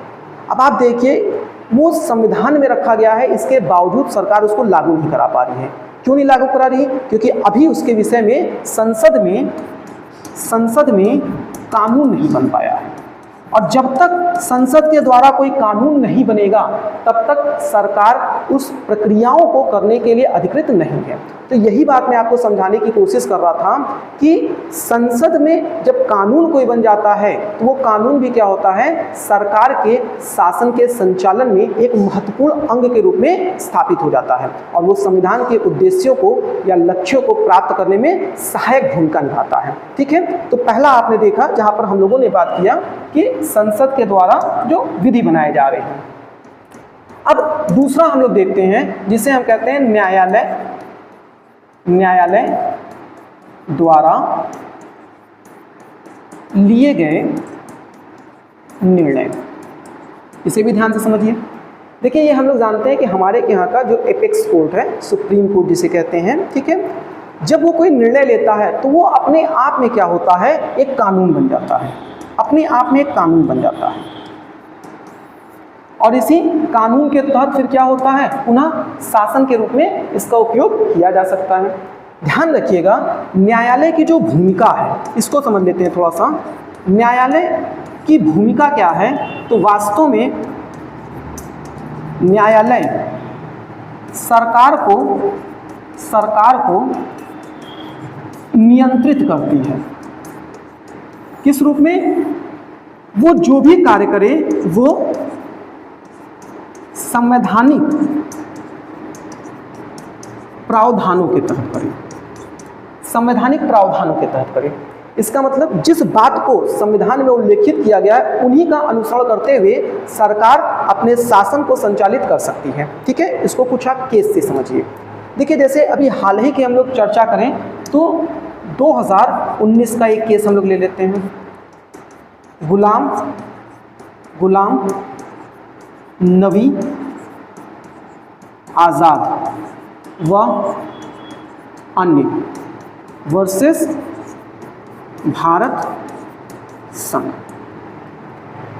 अब आप देखिए वो संविधान में रखा गया है, इसके बावजूद सरकार उसको लागू नहीं करा पा रही है। क्यों नहीं लागू करा रही? क्योंकि अभी उसके विषय में संसद में कानून नहीं बन पाया है और जब तक संसद के द्वारा कोई कानून नहीं बनेगा तब तक सरकार उस प्रक्रियाओं को करने के लिए अधिकृत नहीं है। तो यही बात मैं आपको समझाने की कोशिश कर रहा था कि संसद में जब कानून कोई बन जाता है तो वो कानून भी क्या होता है, सरकार के शासन के संचालन में एक महत्वपूर्ण अंग के रूप में स्थापित हो जाता है और वो संविधान के उद्देश्यों को या लक्ष्यों को प्राप्त करने में सहायक भूमिका निभाता है। ठीक है, तो पहला आपने देखा जहाँ पर हम लोगों ने बात किया कि संसद के द्वारा जो विधि बनाए जा रहे हैं। अब दूसरा हम लोग देखते हैं जिसे हम कहते हैं न्यायालय द्वारा लिए गए निर्णय। इसे भी ध्यान से समझिए। देखिए ये हम लोग जानते हैं कि हमारे यहाँ का जो एपेक्स कोर्ट है, सुप्रीम कोर्ट जिसे कहते हैं, ठीक है, जब वो कोई निर्णय लेता है तो वो अपने आप में क्या होता है, एक कानून बन जाता है, अपने आप में एक कानून बन जाता है और इसी कानून के तहत फिर क्या होता है, पुनः शासन के रूप में इसका उपयोग किया जा सकता है। ध्यान रखिएगा, न्यायालय की जो भूमिका है इसको समझ लेते हैं थोड़ा सा। न्यायालय की भूमिका क्या है, तो वास्तव में न्यायालय सरकार को नियंत्रित करती है। किस रूप में? वो जो भी कार्य करे वो संवैधानिक प्रावधानों के तहत करे, संवैधानिक प्रावधानों के तहत करे। इसका मतलब जिस बात को संविधान में उल्लेखित किया गया है उन्हीं का अनुसरण करते हुए सरकार अपने शासन को संचालित कर सकती है। ठीक है, इसको कुछ आप केस से समझिए। देखिए, जैसे अभी हाल ही की हम लोग चर्चा करें तो 2019 का एक केस हम लोग ले लेते हैं। गुलाम नबी आज़ाद व अन्य वर्सेस भारत संघ।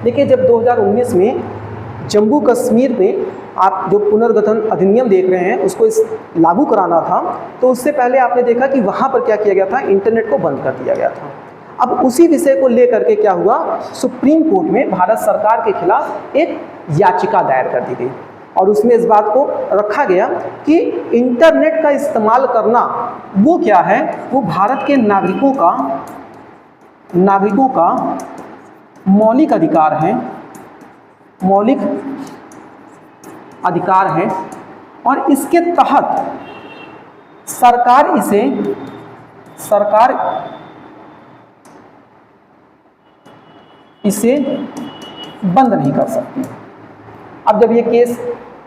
देखिए, जब 2019 में जम्मू कश्मीर में आप जो पुनर्गठन अधिनियम देख रहे हैं उसको लागू कराना था, तो उससे पहले आपने देखा कि वहाँ पर क्या किया गया था, इंटरनेट को बंद कर दिया गया था। अब उसी विषय को लेकर के क्या हुआ, सुप्रीम कोर्ट में भारत सरकार के खिलाफ एक याचिका दायर कर दी गई और उसमें इस बात को रखा गया कि इंटरनेट का इस्तेमाल करना वो क्या है, वो भारत के नागरिकों का मौलिक अधिकार है, मौलिक अधिकार है और इसके तहत सरकार इसे बंद नहीं कर सकती। अब जब ये केस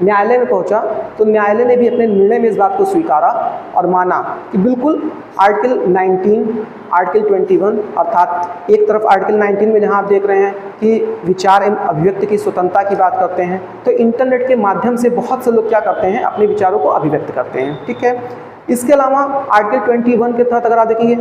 न्यायालय में पहुंचा तो न्यायालय ने भी अपने निर्णय में इस बात को स्वीकारा और माना कि बिल्कुल आर्टिकल 19, आर्टिकल 21, अर्थात एक तरफ आर्टिकल 19 में जहां आप देख रहे हैं कि विचार एवं अभिव्यक्ति की स्वतंत्रता की बात करते हैं, तो इंटरनेट के माध्यम से बहुत से लोग क्या करते हैं, अपने विचारों को अभिव्यक्त करते हैं। ठीक है, इसके अलावा आर्टिकल 21 के तहत अगर आप देखेंगे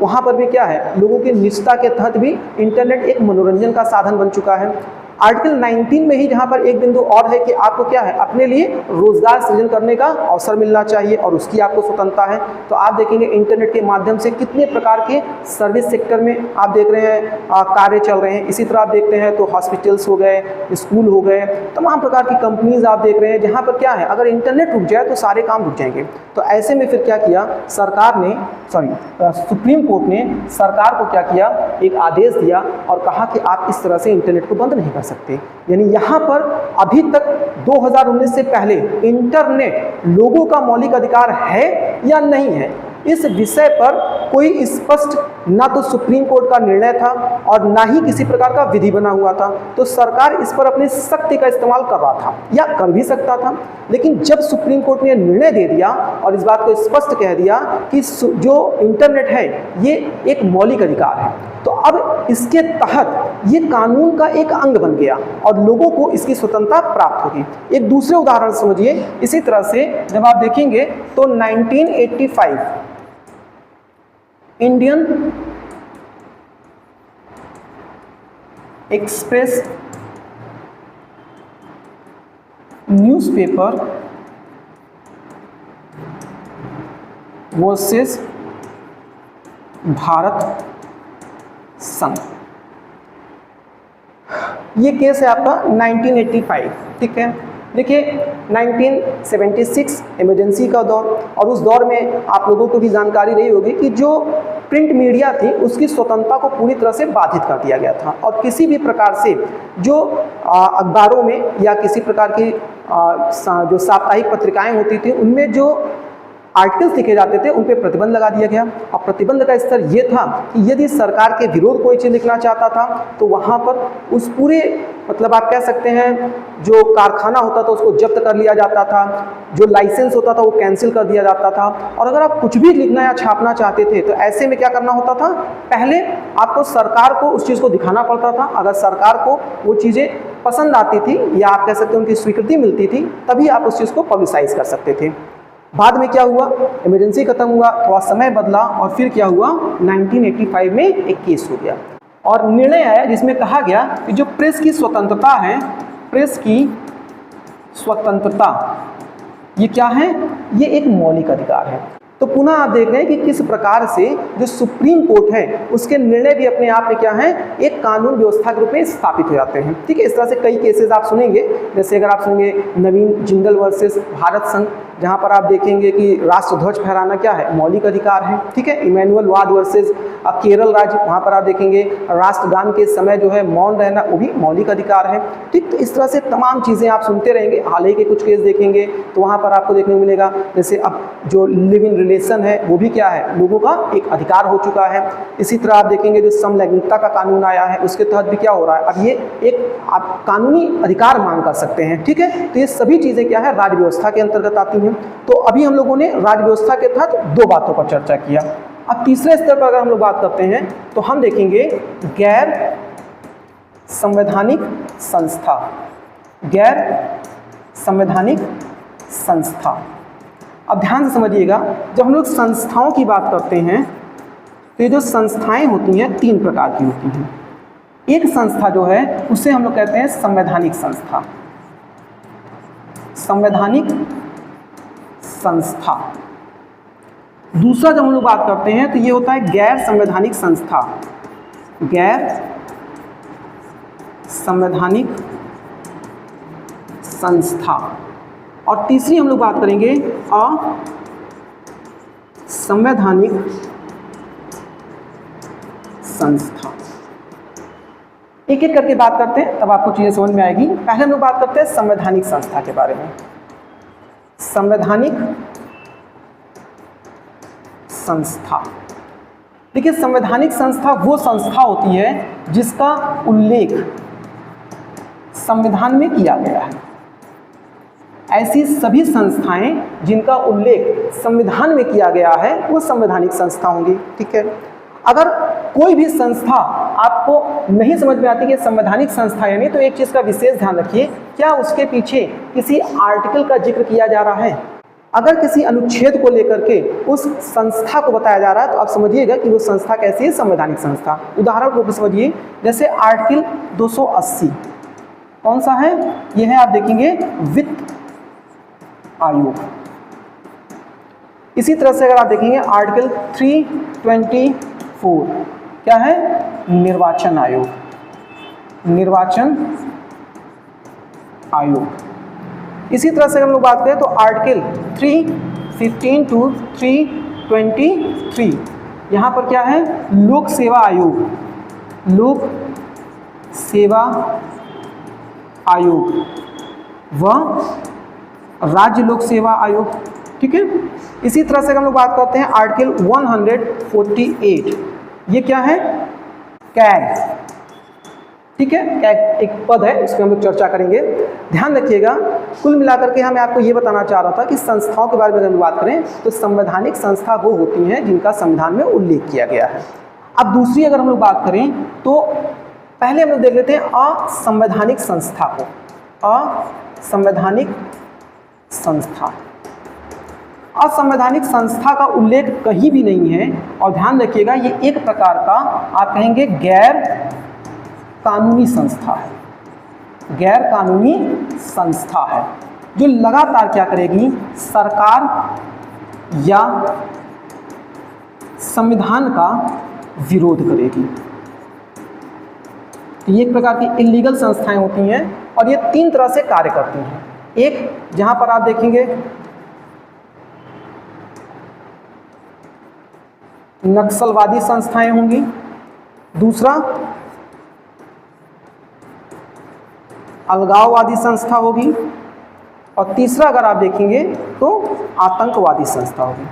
वहाँ पर भी क्या है, लोगों की निजता के तहत भी इंटरनेट एक मनोरंजन का साधन बन चुका है। आर्टिकल 19 में ही जहाँ पर एक बिंदु और है कि आपको क्या है, अपने लिए रोजगार सृजन करने का अवसर मिलना चाहिए और उसकी आपको स्वतंत्रता है। तो आप देखेंगे इंटरनेट के माध्यम से कितने प्रकार के सर्विस सेक्टर में आप देख रहे हैं कार्य चल रहे हैं। इसी तरह आप देखते हैं तो हॉस्पिटल्स हो गए, स्कूल हो गए, तमाम प्रकार की कंपनीज आप देख रहे हैं जहाँ पर क्या है, अगर इंटरनेट रुक जाए तो सारे काम रुक जाएंगे। तो ऐसे में फिर क्या किया सुप्रीम कोर्ट ने सरकार को क्या किया, एक आदेश दिया और कहा कि आप इस तरह से इंटरनेट को बंद नहीं कर सकते। यानी यहाँ पर अभी तक 2019 से पहले इंटरनेट लोगों का मौलिक अधिकार है या नहीं है, इस विषय पर कोई स्पष्ट ना तो सुप्रीम कोर्ट का निर्णय था और ना ही किसी प्रकार का विधि बना हुआ था। तो सरकार इस पर अपनी शक्ति का इस्तेमाल कर रहा था या कर भी सकता था, लेकिन जब सुप्रीम कोर्ट ने निर्णय दे दिया और इस बात को स्पष्ट कह दिया कि जो इंटरनेट है ये एक मौलिक अधिकार है, तो अब इसके तहत ये कानून का एक अंग बन गया और लोगों को इसकी स्वतंत्रता प्राप्त होगी। एक दूसरे उदाहरण समझिए। इसी तरह से जब आप देखेंगे तो 1985 Indian express newspaper versus Bharat संघ, ये केस है आपका 1985। ठीक है, देखिए 1976 इमरजेंसी का दौर, और उस दौर में आप लोगों को भी जानकारी रही होगी कि जो प्रिंट मीडिया थी उसकी स्वतंत्रता को पूरी तरह से बाधित कर दिया गया था और किसी भी प्रकार से जो अखबारों में या किसी प्रकार की जो साप्ताहिक पत्रिकाएं होती थी उनमें जो आर्टिकल्स लिखे जाते थे उन पर प्रतिबंध लगा दिया गया। और प्रतिबंध का स्तर ये था कि यदि सरकार के विरोध कोई चीज़ लिखना चाहता था तो वहाँ पर उस पूरे मतलब आप कह सकते हैं जो कारखाना होता था उसको जब्त कर लिया जाता था, जो लाइसेंस होता था वो कैंसिल कर दिया जाता था। और अगर आप कुछ भी लिखना या छापना चाहते थे तो ऐसे में क्या करना होता था, पहले आपको सरकार को उस चीज़ को दिखाना पड़ता था। अगर सरकार को वो चीज़ें पसंद आती थी या आप कह सकते हैं उनकी स्वीकृति मिलती थी तभी आप उस चीज़ को पब्लिसाइज कर सकते थे। बाद में क्या हुआ, इमरजेंसी खत्म हुआ, थोड़ा समय बदला और फिर क्या हुआ, 1985 में एक केस हो गया और निर्णय आया जिसमें कहा गया कि जो प्रेस की स्वतंत्रता है, प्रेस की स्वतंत्रता ये क्या है, ये एक मौलिक अधिकार है। तो पुनः आप देख रहे हैं कि किस प्रकार से जो सुप्रीम कोर्ट है उसके निर्णय भी अपने आप में क्या है, एक कानून व्यवस्था के रूप में स्थापित हो जाते हैं। ठीक है, इस तरह से कई केसेस आप सुनेंगे, जैसे अगर आप सुनेंगे नवीन जिंदल वर्सेस भारत संघ, जहां पर आप देखेंगे कि राष्ट्रध्वज फहराना क्या है, मौलिक अधिकार है। ठीक है, इमैनुअल वाद वर्सेस केरल राज्य, वहां पर आप देखेंगे राष्ट्रगान के समय जो है मौन रहना वो भी मौलिक अधिकार है। ठीक, तो इस तरह से तमाम चीज़ें आप सुनते रहेंगे। हाल ही के कुछ केस देखेंगे तो वहाँ पर आपको देखने को मिलेगा, जैसे अब जो लिव इन रिलेशन है वो भी क्या है, लोगों का एक अधिकार हो चुका है। इसी तरह आप देखेंगे जो समलैंगिकता का कानून आया है उसके तहत भी क्या हो रहा है, अब ये एक आप कानूनी अधिकार मांग कर सकते हैं। ठीक है, तो ये सभी चीज़ें क्या है, राज्य व्यवस्था के अंतर्गत आती हैं। तो अभी हम लोगों ने राज्य व्यवस्था के तहत दो बातों पर चर्चा किया। अब तीसरे स्तर पर अगर हम लोग बात करते हैं तो हम देखेंगे गैर संवैधानिक संस्था। गैर संवैधानिक संस्था, अब ध्यान से समझिएगा, जब हम लोग संस्थाओं की बात करते हैं तो ये जो संस्थाएं होती हैं तीन प्रकार की होती हैं। एक संस्था जो है उसे हम लोग कहते हैं संवैधानिक संस्था, संवैधानिक संस्था। दूसरा जब हम लोग बात करते हैं तो ये होता है गैर संवैधानिक संस्था, गैर संवैधानिक संस्था। और तीसरी हम लोग बात करेंगे असंवैधानिक संस्था। एक एक करके बात करते हैं तब आपको चीज़ें समझ में आएगी। पहले हम लोग बात करते हैं संवैधानिक संस्था के बारे में। संवैधानिक संस्था, देखिए संवैधानिक संस्था वो संस्था होती है जिसका उल्लेख संविधान में किया गया है। ऐसी सभी संस्थाएं जिनका उल्लेख संविधान में किया गया है वो संवैधानिक संस्था होंगी। ठीक है, अगर कोई भी संस्था आपको नहीं समझ में आती कि संवैधानिक संस्था यानी, तो एक चीज़ का विशेष ध्यान रखिए, क्या उसके पीछे किसी आर्टिकल का जिक्र किया जा रहा है। अगर किसी अनुच्छेद को लेकर के उस संस्था को बताया जा रहा है तो आप समझिएगा कि वो संस्था कैसी है, संवैधानिक संस्था। उदाहरण रूप में समझिए, जैसे आर्टिकल 280 कौन सा है, ये है आप देखेंगे वित्त आयोग। इसी तरह से अगर आप देखेंगे आर्टिकल 324 क्या है, निर्वाचन आयोग, निर्वाचन आयोग। इसी तरह से हम लोग बात करें तो आर्टिकल 315 टू 323 यहाँ पर क्या है, लोक सेवा आयोग, लोक सेवा आयोग व राज्य लोक सेवा आयोग। ठीक है, इसी तरह से हम लोग बात करते हैं आर्टिकल 148, ये क्या है, कैग। ठीक है, कैग एक पद है, इस पर हम लोग चर्चा करेंगे। ध्यान रखिएगा, कुल मिलाकर के मैं आपको ये बताना चाह रहा था कि संस्थाओं के बारे में अगर हम बात करें तो संवैधानिक संस्था वो होती हैं जिनका संविधान में उल्लेख किया गया है। अब दूसरी अगर हम लोग बात करें तो पहले हम लोग देख लेते हैं असंवैधानिक संस्था को। असंवैधानिक संस्था, असंवैधानिक संस्था का उल्लेख कहीं भी नहीं है। और ध्यान रखिएगा, ये एक प्रकार का आप कहेंगे गैर कानूनी संस्था है, गैर कानूनी संस्था है जो लगातार क्या करेगी, सरकार या संविधान का विरोध करेगी। ये एक प्रकार की इलीगल संस्थाएं होती हैं और ये तीन तरह से कार्य करती हैं। एक, जहां पर आप देखेंगे नक्सलवादी संस्थाएं होंगी, दूसरा अलगाववादी संस्था होगी, और तीसरा अगर आप देखेंगे तो आतंकवादी संस्था होगी,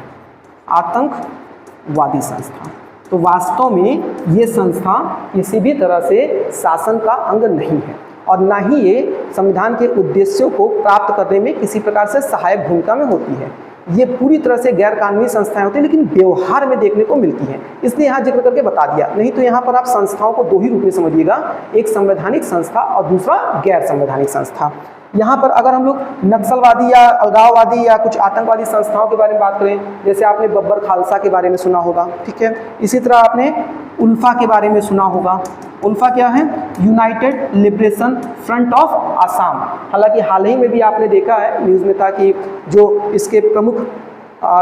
आतंकवादी संस्था। तो वास्तव में ये संस्था किसी भी तरह से शासन का अंग नहीं है और ना ही ये संविधान के उद्देश्यों को प्राप्त करने में किसी प्रकार से सहायक भूमिका में होती है। ये पूरी तरह से गैर कानूनी संस्थाएं होती हैं, लेकिन व्यवहार में देखने को मिलती हैं, इसलिए यहाँ जिक्र करके बता दिया। नहीं तो यहाँ पर आप संस्थाओं को दो ही रूप में समझिएगा, एक संवैधानिक संस्था और दूसरा गैर संवैधानिक संस्था। यहाँ पर अगर हम लोग नक्सलवादी या अलगाववादी या कुछ आतंकवादी संस्थाओं के बारे में बात करें, जैसे आपने बब्बर खालसा के बारे में सुना होगा, ठीक है। इसी तरह आपने उल्फा के बारे में सुना होगा। उल्फा क्या है? United liberation front of Assam. हालांकि हाल ही में भी आपने देखा है न्यूज़ में था कि जो इसके प्रमुख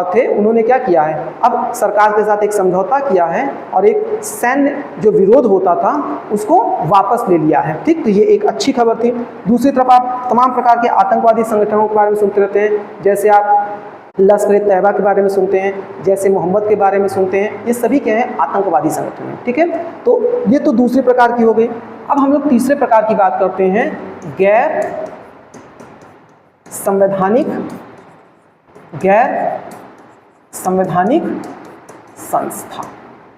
थे, उन्होंने क्या किया है, अब सरकार के साथ एक समझौता किया है और एक सैन्य जो विरोध होता था उसको वापस ले लिया है। ठीक, तो ये एक अच्छी खबर थी। दूसरी तरफ आप तमाम प्रकार के आतंकवादी संगठनों के बारे में सुनते रहते हैं, जैसे आप लश्कर-ए-तैयबा के बारे में सुनते हैं, जैसे मोहम्मद के बारे में सुनते हैं, ये सभी क्या हैं, आतंकवादी संगठन हैं। ठीक है, तो ये तो दूसरे प्रकार की हो गई। अब हम लोग तीसरे प्रकार की बात करते हैं, गैर संवैधानिक संस्था।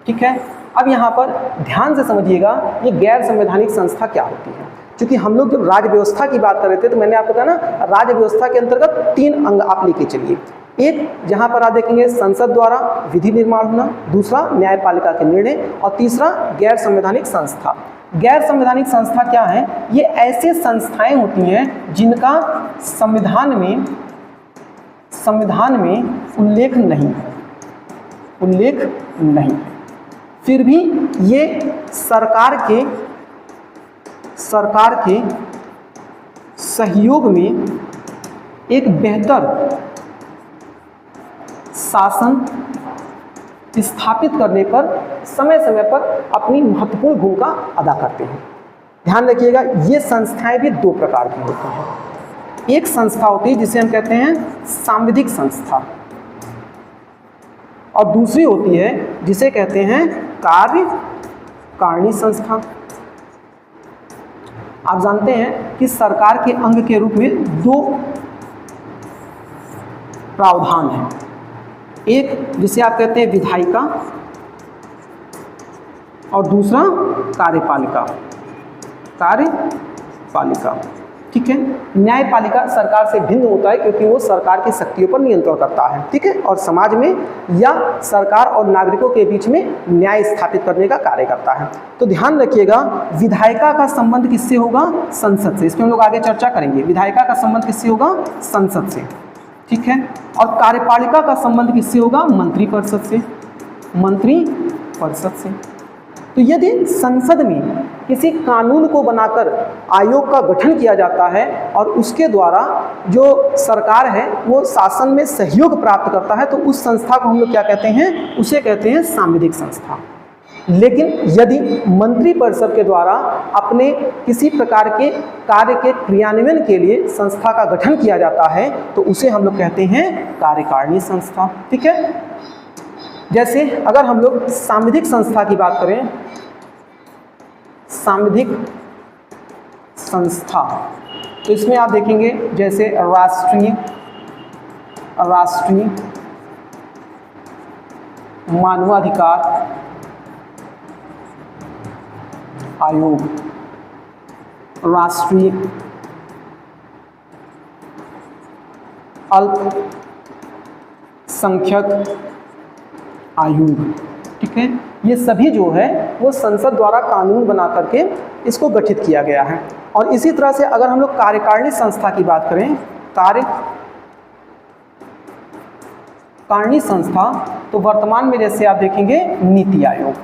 ठीक है, अब यहाँ पर ध्यान से समझिएगा ये गैर संवैधानिक संस्था क्या होती है। क्योंकि हम लोग जब राज्य व्यवस्था की बात कर रहे थे तो मैंने आपको कहा ना, राज्य व्यवस्था के अंतर्गत 3 अंग आप लेके चलिए। एक जहाँ पर आप देखेंगे संसद द्वारा विधि निर्माण होना, दूसरा न्यायपालिका के निर्णय और तीसरा गैर संवैधानिक संस्था। गैर संवैधानिक संस्था क्या है, ये ऐसे संस्थाएं होती हैं जिनका संविधान में उल्लेख नहीं है, फिर भी ये सरकार के सहयोग में एक बेहतर शासन स्थापित करने पर समय समय पर अपनी महत्वपूर्ण भूमिका अदा करते हैं। ध्यान रखिएगा, ये संस्थाएं भी 2 प्रकार की होती हैं। एक संस्था होती है जिसे हम कहते हैं सांविधिक संस्था, और दूसरी होती है जिसे कहते हैं कार्यकारिणी संस्था। आप जानते हैं कि सरकार के अंग के रूप में 2 प्रावधान हैं, एक जिसे आप कहते हैं विधायिका और दूसरा कार्यपालिका। ठीक है, न्यायपालिका सरकार से भिन्न होता है क्योंकि वो सरकार की शक्तियों पर नियंत्रण करता है। ठीक है, और समाज में या सरकार और नागरिकों के बीच में न्याय स्थापित करने का कार्य करता है। तो ध्यान रखिएगा, विधायिका का संबंध किससे होगा, संसद से। इसमें हम लोग आगे चर्चा करेंगे। विधायिका का संबंध किससे होगा, संसद से। ठीक है, और कार्यपालिका का संबंध किससे होगा, मंत्रिपरिषद से। तो यदि संसद में किसी कानून को बनाकर आयोग का गठन किया जाता है और उसके द्वारा जो सरकार है वो शासन में सहयोग प्राप्त करता है, तो उस संस्था को हम लोग क्या कहते हैं, उसे कहते हैं सांविधिक संस्था। लेकिन यदि मंत्रिपरिषद के द्वारा अपने किसी प्रकार के कार्य के क्रियान्वयन के लिए संस्था का गठन किया जाता है तो उसे हम लोग कहते हैं कार्यकारिणी संस्था। ठीक है, जैसे अगर हम लोग सांविधिक संस्था की बात करें, सांविधिक संस्था, तो इसमें आप देखेंगे जैसे राष्ट्रीय मानवाधिकार आयोग, राष्ट्रीय अल्पसंख्यक आयोग। ठीक है, ये सभी जो है वो संसद द्वारा कानून बना करके इसको गठित किया गया है। और इसी तरह से अगर हम लोग कार्यकारिणी संस्था की बात करें, कार्यकारिणी संस्था, तो वर्तमान में जैसे आप देखेंगे नीति आयोग,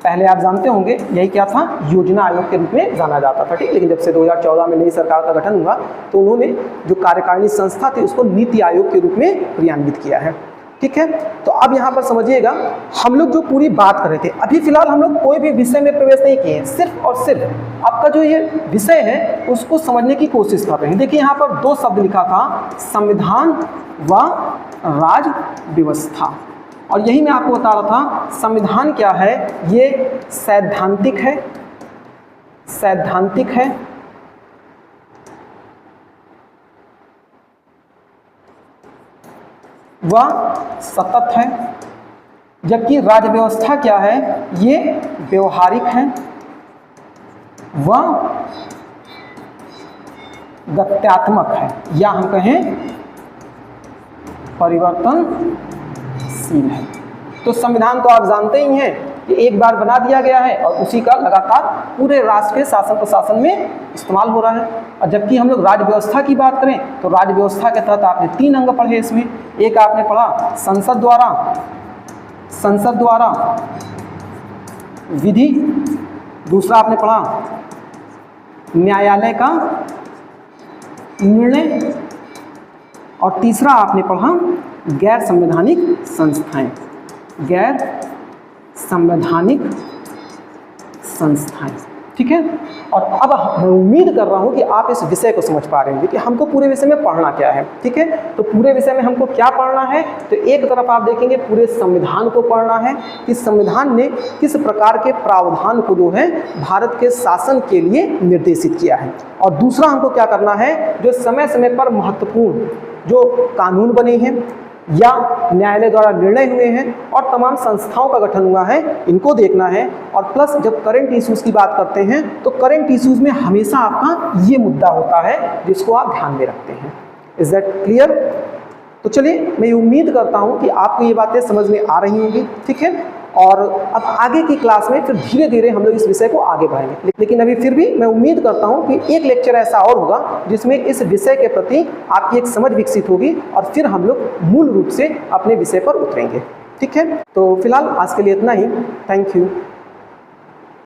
पहले आप जानते होंगे यही क्या था, योजना आयोग के रूप में जाना जाता था। ठीक, लेकिन जब से 2014 में नई सरकार का गठन हुआ तो उन्होंने जो कार्यकारिणी संस्था थी उसको नीति आयोग के रूप में क्रियान्वित किया है। ठीक है, तो अब यहाँ पर समझिएगा, हम लोग जो पूरी बात कर रहे थे, अभी फिलहाल हम लोग कोई भी विषय में प्रवेश नहीं किए हैं, सिर्फ और सिर्फ आपका जो ये विषय है उसको समझने की कोशिश कर रहे हैं। देखिए यहाँ पर 2 शब्द लिखा था, संविधान व राज्य व्यवस्था, और यही मैं आपको बता रहा था संविधान क्या है, ये सैद्धांतिक है वह सतत है, जबकि राज्य व्यवस्था क्या है, ये व्यवहारिक है, वह गत्यात्मक है, या हम कहें परिवर्तनशील है। तो संविधान तो आप जानते ही हैं कि एक बार बना दिया गया है और उसी का लगातार पूरे राष्ट्र के शासन प्रशासन में इस्तेमाल हो रहा है। और जबकि हम लोग राज्य व्यवस्था की बात करें तो राज्य व्यवस्था के तहत आपने 3 अंग पढ़े इसमें। एक आपने पढ़ा संसद द्वारा विधि, दूसरा आपने पढ़ा न्यायालय का निर्णय, और तीसरा आपने पढ़ा गैर संवैधानिक संस्थाएं, गैर संवैधानिक संस्थाएं, ठीक है। और अब मैं उम्मीद कर रहा हूं कि आप इस विषय को समझ पा रहे होंगे कि हमको पूरे विषय में पढ़ना क्या है, ठीक है। तो पूरे विषय में हमको क्या पढ़ना है, तो एक तरफ आप देखेंगे पूरे संविधान को पढ़ना है कि संविधान ने किस प्रकार के प्रावधान को जो है भारत के शासन के लिए निर्देशित किया है, और दूसरा हमको क्या करना है, जो समय समय पर महत्वपूर्ण जो कानून बने हैं या न्यायालय द्वारा निर्णय हुए हैं और तमाम संस्थाओं का गठन हुआ है, इनको देखना है। और प्लस जब करंट इश्यूज़ की बात करते हैं तो करंट इश्यूज़ में हमेशा आपका ये मुद्दा होता है जिसको आप ध्यान में रखते हैं। Is that clear? तो चलिए, मैं उम्मीद करता हूँ कि आपको ये बातें समझ में आ रही होंगी, ठीक है। और अब आगे की क्लास में फिर धीरे धीरे हम लोग इस विषय को आगे बढ़ाएंगे, लेकिन अभी फिर भी मैं उम्मीद करता हूं कि एक लेक्चर ऐसा और होगा जिसमें इस विषय के प्रति आपकी एक समझ विकसित होगी और फिर हम लोग मूल रूप से अपने विषय पर उतरेंगे, ठीक है। तो फिलहाल आज के लिए इतना ही। Thank you.